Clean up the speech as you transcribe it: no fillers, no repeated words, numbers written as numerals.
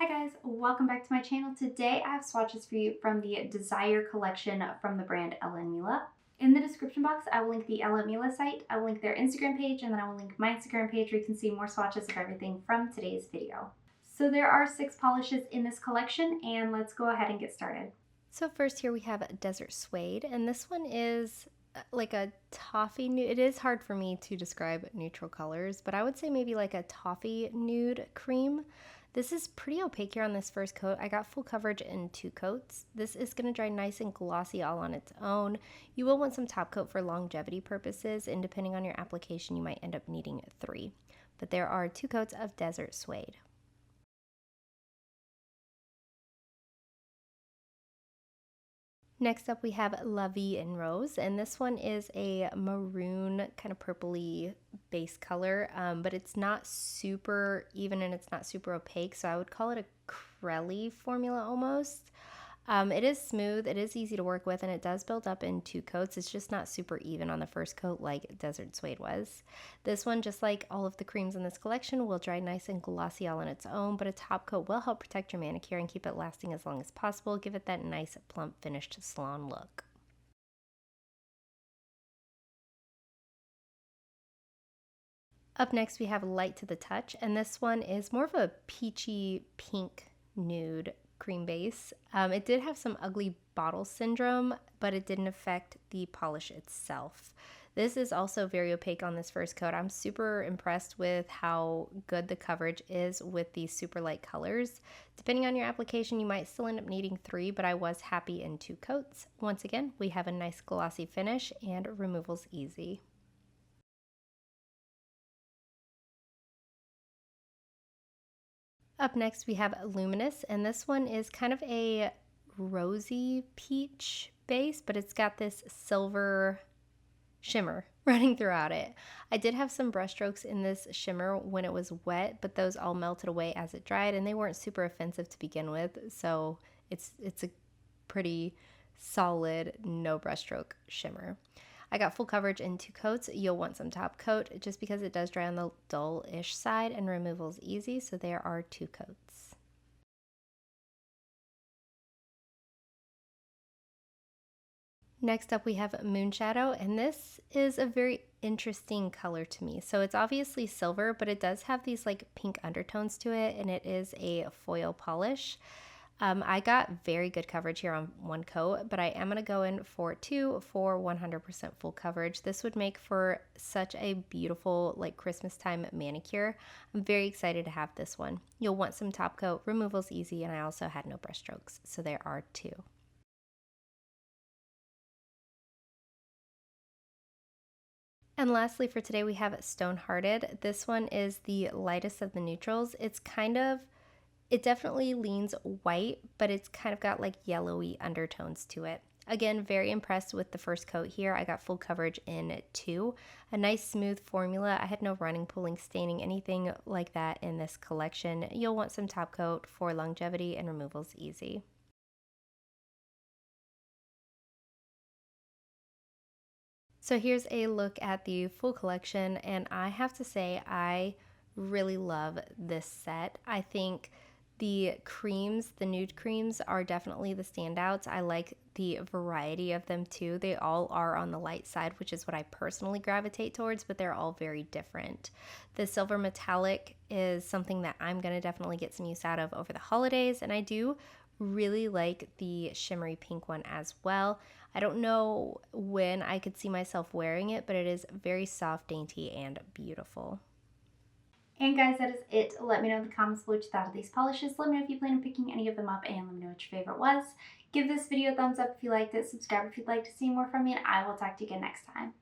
guys, welcome back to my channel. Today I have swatches for you from the Desire collection from the brand Ella Mila. In the description box, I will link the Ella Mila site, I will link their Instagram page, and then I will link my Instagram page where you can see more swatches of everything from today's video. So there are 6 polishes in this collection, and let's go ahead and get started. So first here we have Desert Suede, and this one is like a toffee nude. It is hard for me to describe neutral colors, but I would say maybe like a toffee nude cream. This is pretty opaque here on this first coat. I got full coverage in 2 coats. This is going to dry nice and glossy all on its own. You will want some top coat for longevity purposes, and depending on your application, you might end up needing 3. But there are 2 coats of Desert Suede. Next up we have Vie En Rose, and this one is a maroon kind of purpley base color, but it's not super even and it's not super opaque, so I would call it a crelly formula almost. It is smooth, it is easy to work with, and it does build up in 2 coats. It's just not super even on the first coat like Desert Suede was. This one, just like all of the creams in this collection, will dry nice and glossy all on its own, but a top coat will help protect your manicure and keep it lasting as long as possible. Give it that nice, plump, finished salon look. Up next, we have Light to the Touch, and this one is more of a peachy pink nude cream base. It did have some ugly bottle syndrome, but it didn't affect the polish itself. This is also very opaque on this first coat. I'm super impressed with how good the coverage is with these super light colors. Depending on your application, you might still end up needing 3, but I was happy in 2 coats. Once again, we have a nice glossy finish and removal's easy. Up next, we have Luminous, and this one is kind of a rosy peach base, but it's got this silver shimmer running throughout it. I did have some brush strokes in this shimmer when it was wet, but those all melted away as it dried, and they weren't super offensive to begin with, so it's a pretty solid no brushstroke shimmer. I got full coverage in 2 coats. You'll want some top coat just because it does dry on the dull-ish side and removal is easy, so there are 2 coats. Next up we have Moonshadow, and this is a very interesting color to me. So it's obviously silver, but it does have these like pink undertones to it, and it is a foil polish. I got very good coverage here on 1 coat, but I am going to go in for 2 for 100% full coverage. This would make for such a beautiful like Christmas time manicure. I'm very excited to have this one. You'll want some top coat, removal's easy, and I also had no brush strokes, so there are 2. And lastly for today we have Stonehearted. This one is the lightest of the neutrals. It definitely leans white, but it's kind of got like yellowy undertones to it. Again, very impressed with the first coat here. I got full coverage in 2. A nice smooth formula. I had no running, pulling, staining, anything like that in this collection. You'll want some top coat for longevity, and removal's easy. So here's a look at the full collection, and I have to say I really love this set. I think the creams, the nude creams, are definitely the standouts. I like the variety of them too. They all are on the light side, which is what I personally gravitate towards, but they're all very different. The silver metallic is something that I'm going to definitely get some use out of over the holidays, and I do really like the shimmery pink one as well. I don't know when I could see myself wearing it, but it is very soft, dainty, and beautiful. And guys, that is it. Let me know in the comments what you thought of these polishes. Let me know if you plan on picking any of them up, and let me know what your favorite was. Give this video a thumbs up if you liked it, subscribe if you'd like to see more from me, and I will talk to you again next time.